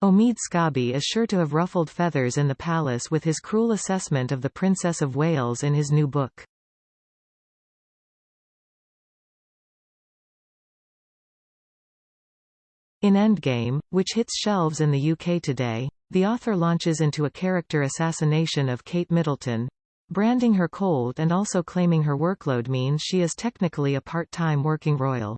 Omid Scobie is sure to have ruffled feathers in the palace with his cruel assessment of the Princess of Wales in his new book. In Endgame, which hits shelves in the UK today, the author launches into a character assassination of Kate Middleton, branding her cold and also claiming her workload means she is technically a part-time working royal.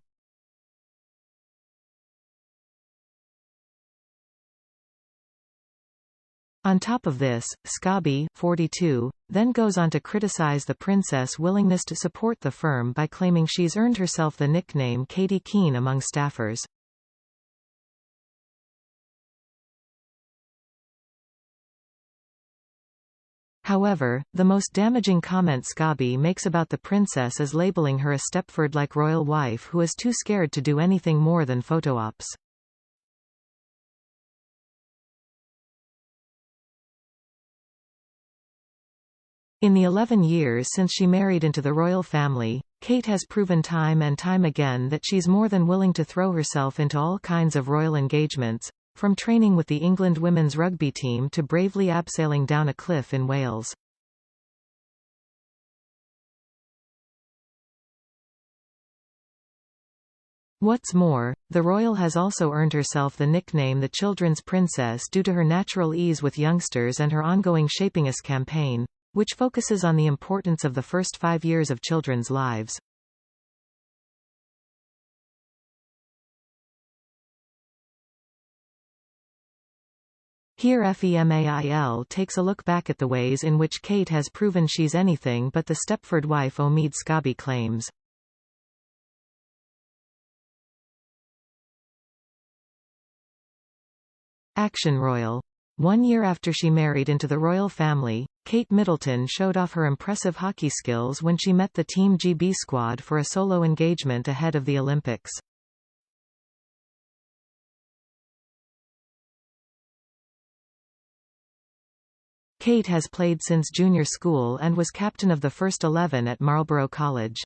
On top of this, Scobie, 42, then goes on to criticize the princess' willingness to support the firm by claiming she's earned herself the nickname Katie Keene among staffers. However, the most damaging comment Scobie makes about the princess is labeling her a Stepford-like royal wife who is too scared to do anything more than photo ops. In the 11 years since she married into the royal family, Kate has proven time and time again that she's more than willing to throw herself into all kinds of royal engagements, from training with the England women's rugby team to bravely abseiling down a cliff in Wales. What's more, the royal has also earned herself the nickname the Children's Princess due to her natural ease with youngsters and her ongoing Shaping Us campaign, which focuses on the importance of the first 5 years of children's lives. Here FEMAIL takes a look back at the ways in which Kate has proven she's anything but the Stepford wife Omid Scobie claims. Action Royal. 1 year after she married into the royal family, Kate Middleton showed off her impressive hockey skills when she met the Team GB squad for a solo engagement ahead of the Olympics. Kate has played since junior school and was captain of the first 11 at Marlborough College.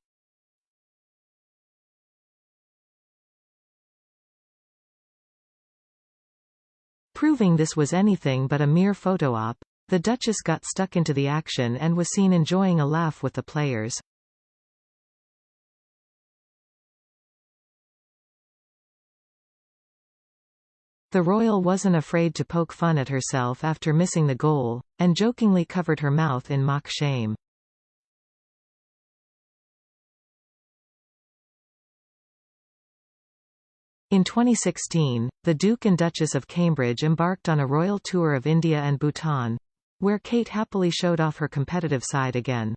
Proving this was anything but a mere photo op, the Duchess got stuck into the action and was seen enjoying a laugh with the players. The royal wasn't afraid to poke fun at herself after missing the goal, and jokingly covered her mouth in mock shame. In 2016, the Duke and Duchess of Cambridge embarked on a royal tour of India and Bhutan, where Kate happily showed off her competitive side again.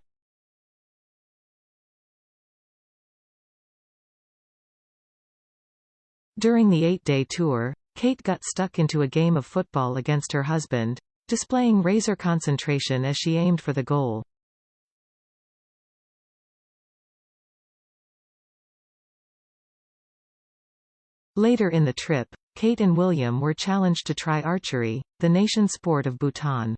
During the 8-day tour, Kate got stuck into a game of football against her husband, displaying razor concentration as she aimed for the goal. Later in the trip, Kate and William were challenged to try archery, the nation sport of Bhutan.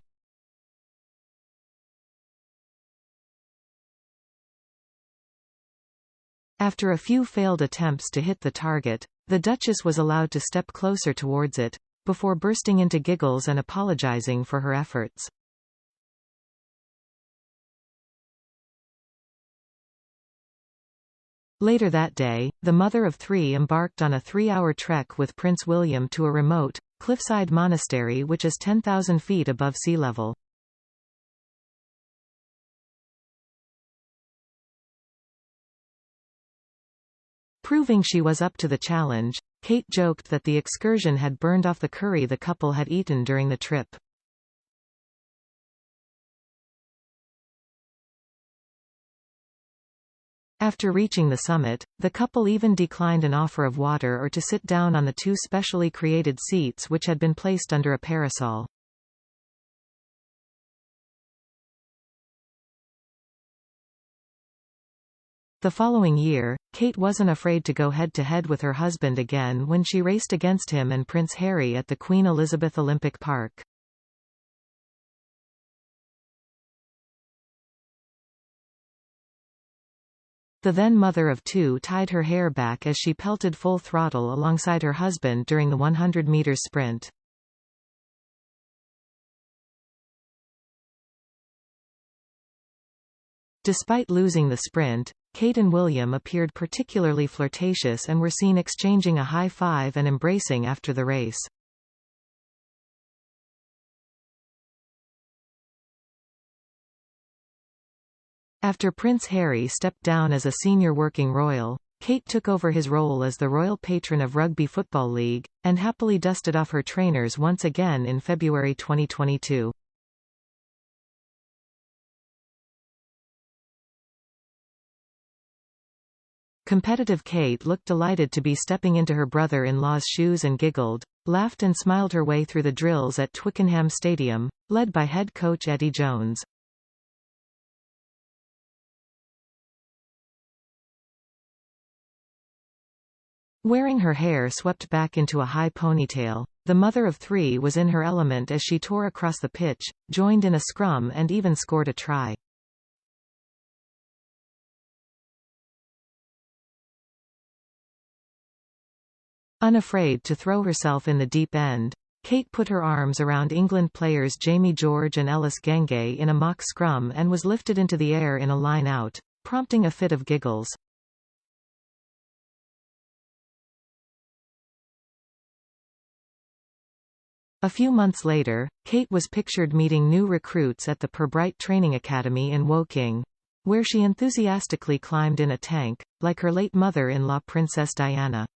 After a few failed attempts to hit the target, the Duchess was allowed to step closer towards it, before bursting into giggles and apologizing for her efforts. Later that day, the mother of 3 embarked on a 3-hour trek with Prince William to a remote, cliffside monastery which is 10,000 feet above sea level. Proving she was up to the challenge, Kate joked that the excursion had burned off the curry the couple had eaten during the trip. After reaching the summit, the couple even declined an offer of water or to sit down on the 2 specially created seats which had been placed under a parasol. The following year, Kate wasn't afraid to go head-to-head with her husband again when she raced against him and Prince Harry at the Queen Elizabeth Olympic Park. The then mother of 2 tied her hair back as she pelted full throttle alongside her husband during the 100-meter sprint. Despite losing the sprint, Kate and William appeared particularly flirtatious and were seen exchanging a high five and embracing after the race. After Prince Harry stepped down as a senior working royal, Kate took over his role as the royal patron of Rugby Football League, and happily dusted off her trainers once again in February 2022. Competitive Kate looked delighted to be stepping into her brother-in-law's shoes and giggled, laughed and smiled her way through the drills at Twickenham Stadium, led by head coach Eddie Jones. Wearing her hair swept back into a high ponytail, the mother of three was in her element as she tore across the pitch, joined in a scrum and even scored a try. Unafraid to throw herself in the deep end, Kate put her arms around England players Jamie George and Ellis Genge in a mock scrum and was lifted into the air in a line-out, prompting a fit of giggles. A few months later, Kate was pictured meeting new recruits at the Pirbright Training Academy in Woking, where she enthusiastically climbed in a tank, like her late mother-in-law Princess Diana.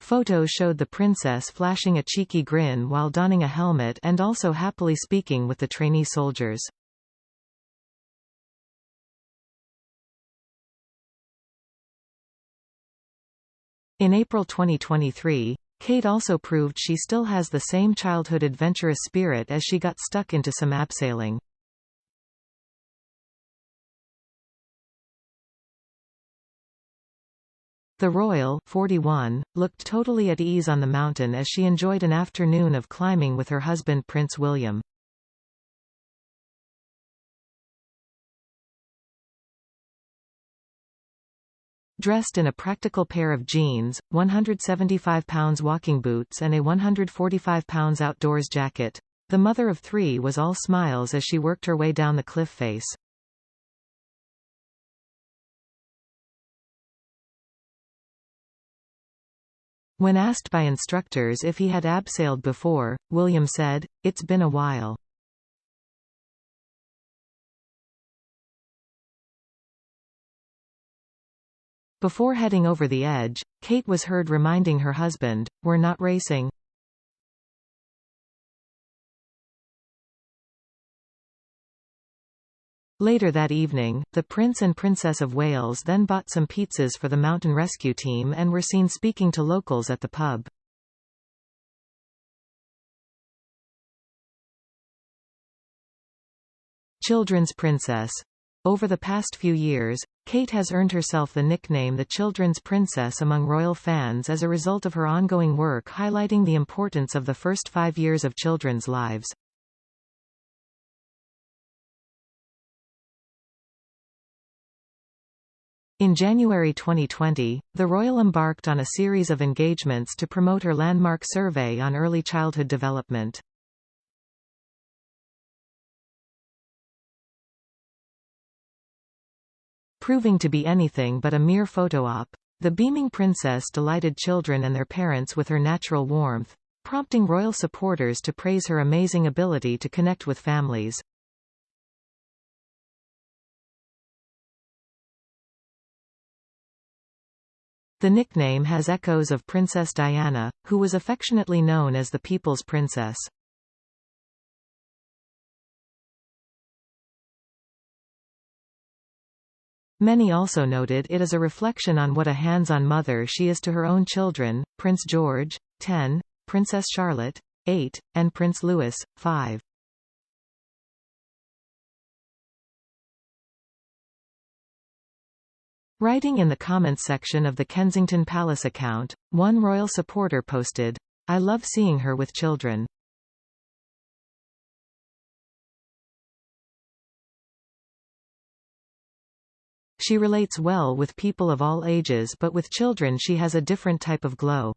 Photos showed the princess flashing a cheeky grin while donning a helmet and also happily speaking with the trainee soldiers. In April 2023, Kate also proved she still has the same childhood adventurous spirit as she got stuck into some abseiling. The royal, 41, looked totally at ease on the mountain as she enjoyed an afternoon of climbing with her husband Prince William. Dressed in a practical pair of jeans, 175 pounds walking boots and a 145 pounds outdoors jacket, the mother of three was all smiles as she worked her way down the cliff face. When asked by instructors if he had abseiled before, William said, "It's been a while." Before heading over the edge, Kate was heard reminding her husband, "We're not racing." Later that evening, the Prince and Princess of Wales then bought some pizzas for the mountain rescue team and were seen speaking to locals at the pub. Children's Princess. Over the past few years, Kate has earned herself the nickname the Children's Princess among royal fans as a result of her ongoing work highlighting the importance of the first 5 years of children's lives. In January 2020, the royal embarked on a series of engagements to promote her landmark survey on early childhood development. Proving to be anything but a mere photo op, the beaming princess delighted children and their parents with her natural warmth, prompting royal supporters to praise her amazing ability to connect with families. The nickname has echoes of Princess Diana, who was affectionately known as the People's Princess. Many also noted it as a reflection on what a hands-on mother she is to her own children, Prince George, 10, Princess Charlotte, 8, and Prince Louis, 5. Writing in the comments section of the Kensington Palace account, one royal supporter posted, "I love seeing her with children." She relates well with people of all ages, but with children she has a different type of glow.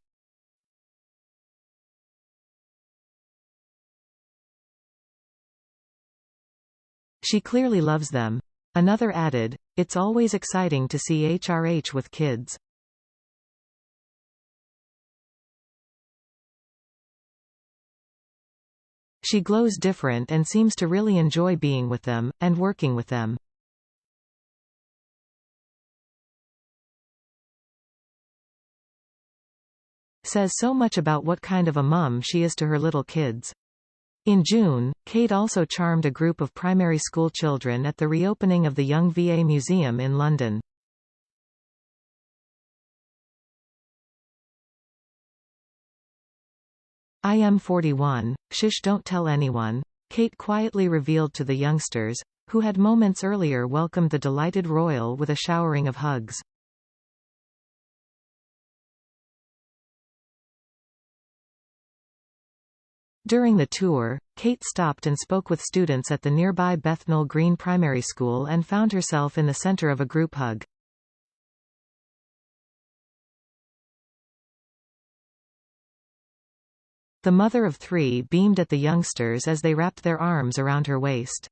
She clearly loves them. Another added, "It's always exciting to see HRH with kids." She glows different and seems to really enjoy being with them, and working with them. Says so much about what kind of a mum she is to her little kids. In June, Kate also charmed a group of primary school children at the reopening of the Young VA Museum in London. "I am 41, shush, don't tell anyone," Kate quietly revealed to the youngsters, who had moments earlier welcomed the delighted royal with a showering of hugs. During the tour, Kate stopped and spoke with students at the nearby Bethnal Green Primary School and found herself in the center of a group hug. The mother of three beamed at the youngsters as they wrapped their arms around her waist.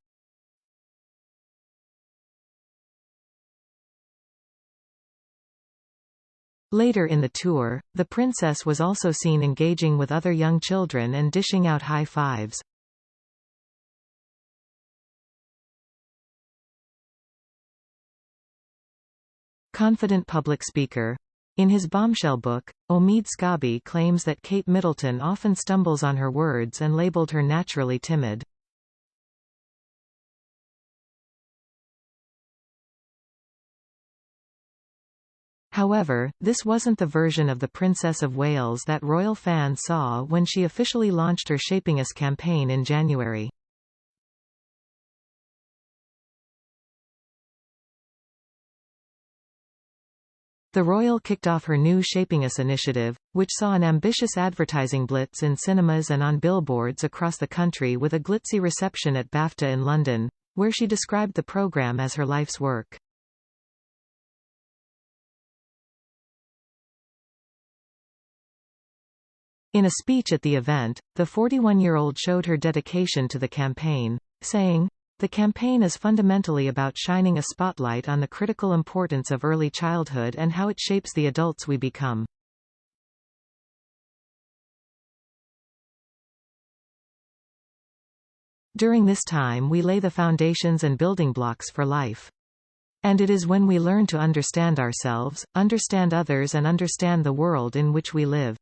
Later in the tour, the princess was also seen engaging with other young children and dishing out high fives. Confident public speaker. In his bombshell book, Omid Scobie claims that Kate Middleton often stumbles on her words and labeled her naturally timid. However, this wasn't the version of the Princess of Wales that royal fans saw when she officially launched her Shaping Us campaign in January. The royal kicked off her new Shaping Us initiative, which saw an ambitious advertising blitz in cinemas and on billboards across the country with a glitzy reception at BAFTA in London, where she described the program as her life's work. In a speech at the event, the 41-year-old showed her dedication to the campaign, saying, "The campaign is fundamentally about shining a spotlight on the critical importance of early childhood and how it shapes the adults we become." During this time we lay the foundations and building blocks for life. And it is when we learn to understand ourselves, understand others and understand the world in which we live.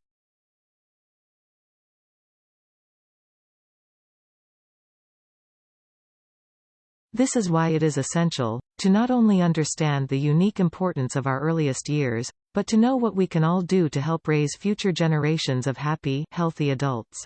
This is why it is essential, to not only understand the unique importance of our earliest years, but to know what we can all do to help raise future generations of happy, healthy adults.